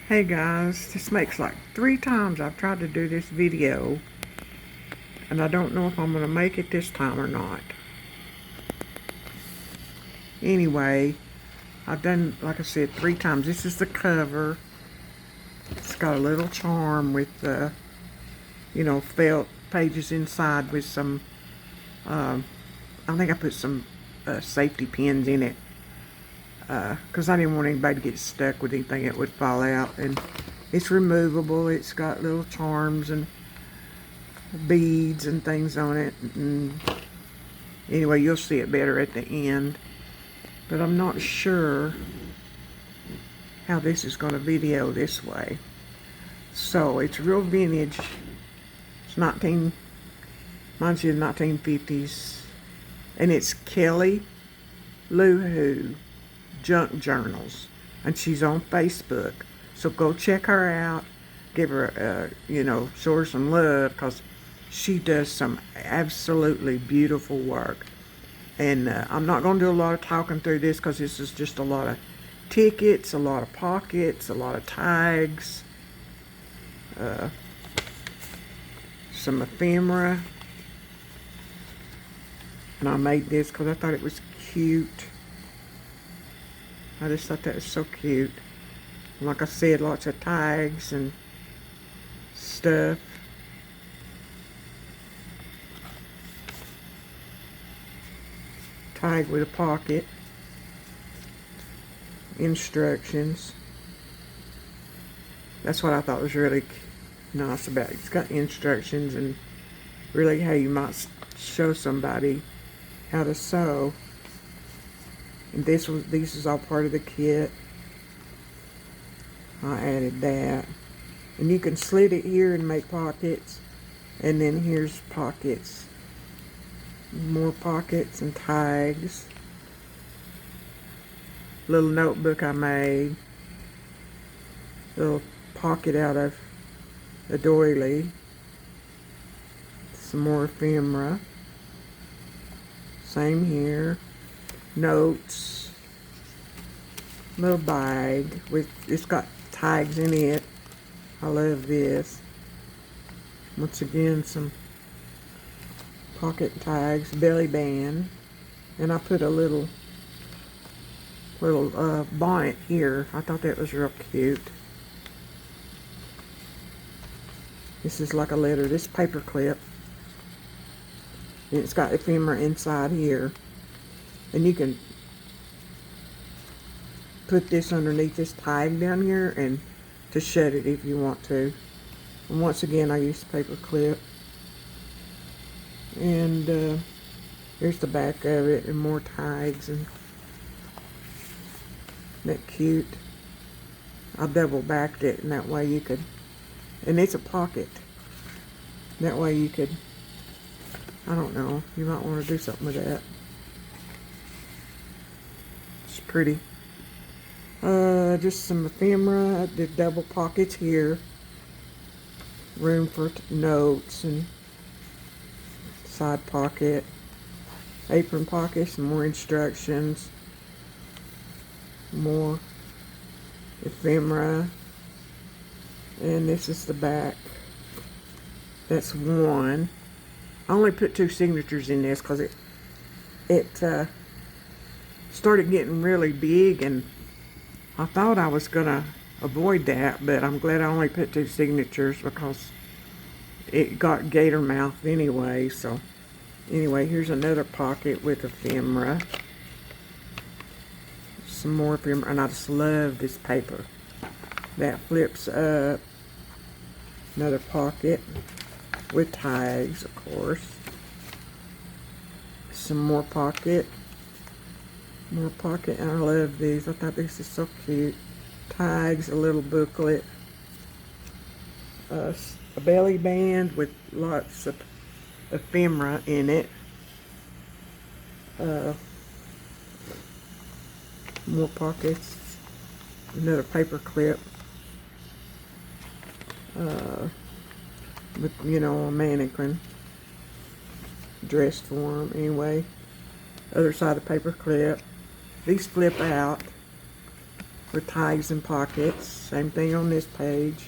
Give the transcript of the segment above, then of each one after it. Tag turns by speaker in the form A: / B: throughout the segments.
A: Hey guys, this makes like 3 times I've tried to do this video, and I don't know if I'm going to make it this time or not. Anyway, I've done, like I said, 3 times. This is the cover. It's got a little charm with felt pages inside with some, I think I put some safety pins in it, because I didn't want anybody to get stuck with anything that would fall out. And it's removable. It's got little charms and beads and things on it. And anyway, you'll see it better at the end. But I'm not sure how this is going to video this way. So it's real vintage. It's mine's in the 1950s. And it's Kelly Lou Who Junk Journals. And she's on Facebook. So go check her out. Give her, show her some love, because she does some absolutely beautiful work. And I'm not going to do a lot of talking through this, because this is just a lot of tickets, a lot of pockets, a lot of tags, some ephemera. And I made this because I thought it was cute. I just thought that was so cute. And like I said, lots of tags and stuff. Tag with a pocket. Instructions. That's what I thought was really nice about it. It's got instructions and really how you might show somebody how to sew. And this is all part of the kit. I added that. And you can slit it here and make pockets. And then here's pockets. More pockets and tags. Little notebook I made. Little pocket out of the doily. Some more ephemera. Same here. Notes. Little bag with, it's got tags in it. I love this. Once again, some pocket tags, belly band, and I put a little bonnet here. I thought that was real cute. This is like a letter. This paper clip, and it's got ephemera inside here, and you can put this underneath this tag down here and to shut it if you want to. And once again, I used the paper clip. And here's the back of it, and more tags. And isn't that cute? I double backed it, and that way you could, and it's a pocket. That way you could, I don't know, you might want to do something with that. It's pretty. Just some ephemera. I did double pockets here. Room for notes and side pocket, apron pocket, some more instructions, more ephemera, and this is the back. That's one. I only put 2 signatures in this because it started getting really big, and I thought I was gonna avoid that, but I'm glad I only put 2 signatures because it got gator mouth anyway. So anyway, here's another pocket with ephemera. Some more ephemera, and I just love this paper. That flips up. Another pocket with tags, of course. Some more pocket. More pocket, and I love these. I thought this is so cute. Tags, a little booklet. A belly band with lots of ephemera in it. More pockets. Another paper clip. With, a mannequin. Dress form, anyway. Other side of the paper clip. These flip out. with tags and pockets. Same thing on this page.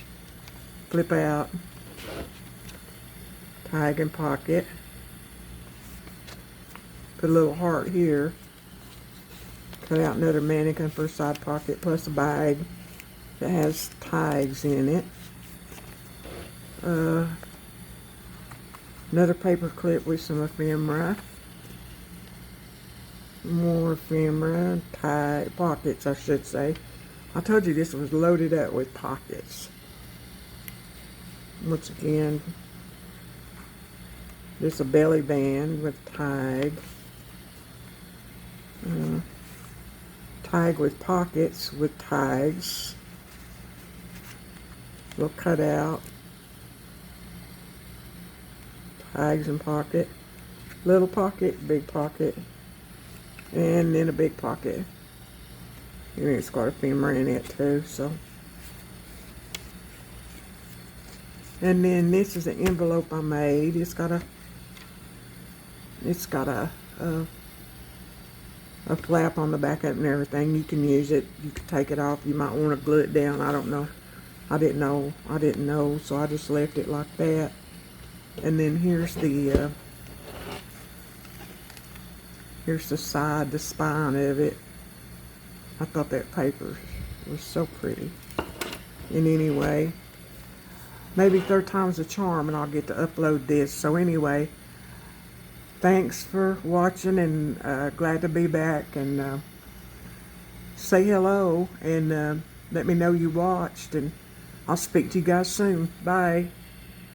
A: Flip out, tag and pocket. Put a little heart here. Cut out another mannequin for a side pocket, plus a bag that has tags in it. Another paper clip with some ephemera. More ephemera, tag, pockets I should say. I told you this was loaded up with pockets. Once again, this is a belly band with tag. Tag with pockets with tags. Little cutout. Tags and pocket. Little pocket, big pocket. And then a big pocket. And it's got a ephemera in it too, so. And then this is an envelope I made. It's got a flap on the back of it and everything. You can use it. You can take it off. You might want to glue it down. I don't know. I didn't know, so I just left it like that. And then here's the side, the spine of it. I thought that paper was so pretty. And anyway, maybe third time's a charm and I'll get to upload this. So anyway, thanks for watching, and glad to be back, and say hello and let me know you watched, and I'll speak to you guys soon. Bye.